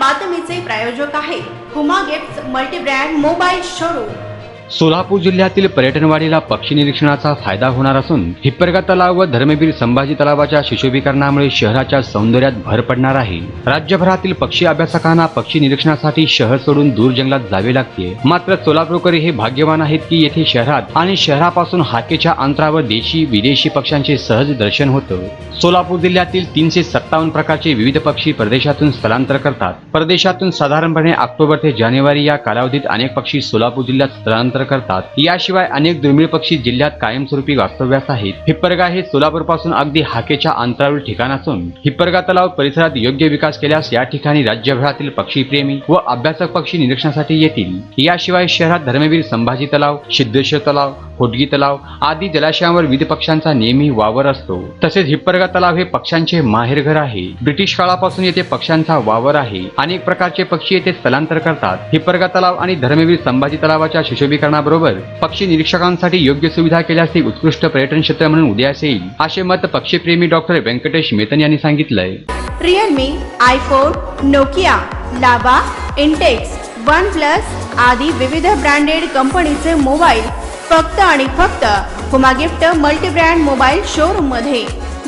बातमीचे प्रायोजक आहे Huma gift multi-brand mobile showroom. Solapur जिल्ह्यातील पर्यटनवाडीला पक्षी निरीक्षणाचा फायदा होणार असून हिप्परगा तलाव व धर्मवीर संभाजी तलावाच्या सुशोभीकरणामुळे शहराच्या सौंदर्यात भर पडणार आहे। राज्यभरातील पक्षी अभ्यासकांना पक्षी निरीक्षणासाठी शहर सोडून दूर जंगलात जावे लागते, मात्र सोलापूरकरी हे भाग्यवान आहेत की येथे शहरात आणि शहरापासून हाकेच्या अंतरावर देशी विदेशी पक्ष्यांचे सहज दर्शन होतं। सोलापूर जिल्ह्यातील 357 प्रकारचे विविध पक्षी परदेशातून स्थलांतर करतात। परदेशातून साधारणपणे ऑक्टोबर ते जानेवारी या कालावधीत अनेक पक्षी सोलापूर जिल्ह्यात स्थलांतर करतात। याशिवाय अनेक दुर्मिळ पक्षी जिल्ह्यात कायमस्वरूपी वास्तव्यास आहेत। हिप्परगा हे सोलापूर पासून अगदी हाकेच्या अंतरावरील ठिकाण असून हिप्परगा तलाव परिसरात योग्य विकास केल्यास या ठिकाणी राज्यभरातील पक्षीप्रेमी व अभ्यासक पक्षी निरीक्षणासाठी येतील। याशिवाय शहरात धर्मवीर संभाजी तलाव, सिद्धेश्वर तलाव, होडगी तलाव आदी जलाशयांवर विविध पक्ष्यांचा नेहमी वावर असतो। तसेच हिप्परगा तलाव हे पक्ष्यांचे माहेरघर आहे। ब्रिटिश काळापासून येथे पक्ष्यांचा वावर आहे। अनेक प्रकारचे पक्षी येथे स्थलांतर करतात। हिप्परगा तलाव आणि धर्मवीर संभाजी तलावाच्या सुशोभीकरणाबरोबर पक्षी निरीक्षकांसाठी योग्य सुविधा केल्यास ते उत्कृष्ट पर्यटन क्षेत्र म्हणून उदयास येईल, असे मत पक्षीप्रेमी डॉक्टर व्यंकटेश मेतन यांनी सांगितलंय। रिअलमी, आयफोन, नोकिया, लावा, इंटेक्स, वन प्लस आदी विविध ब्रँडेड कंपनीचे मोबाईल फक्त आणि फक्त Huma gift multi-brand mobile showroom मध्ये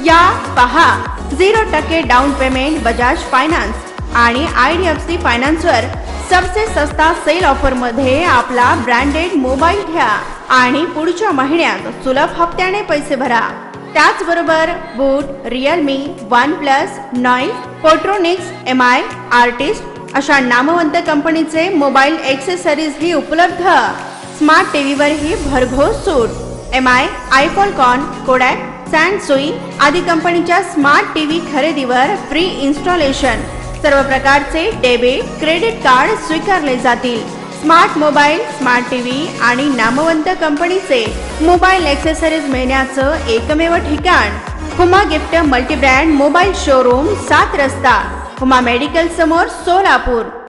या पहा। 0% डाउन पेमेंट बजाज फायनान्स आणि IDFC फायनान्सवर सबसे सस्ता सेल ऑफर मध्ये आपला ब्रँडेड मोबाईल घ्या आणि पुढच्या महिन्यात सुलभ हप्त्याने पैसे भरा। त्याचबरोबर boAt, Realme, OnePlus, Noise, Photonics, MI, artist अशा नामवंत कंपनीचे मोबाईल एक्सेसरीज ही उपलब्ध। स्मार्ट टीव्हीवर ही भरघोस सूट। MI, आयफॉन, कोडॅक, सॅमसुई आदी कंपनीच्या स्मार्ट टीव्ही खरेदीवर फ्री इन्स्टॉलेशन। सर्व प्रकारचे डेबिट, क्रेडिट कार्ड स्वीकारले जातील। स्मार्ट मोबाईल, स्मार्ट टीव्ही आणि नामवंत कंपनीचे मोबाईल एक्सेसरीज मिळण्याचं एकमेव ठिकाण Huma gift multi-brand mobile showroom, 7 रस्ता, हुमा मेडिकल समोर, सोलापूर।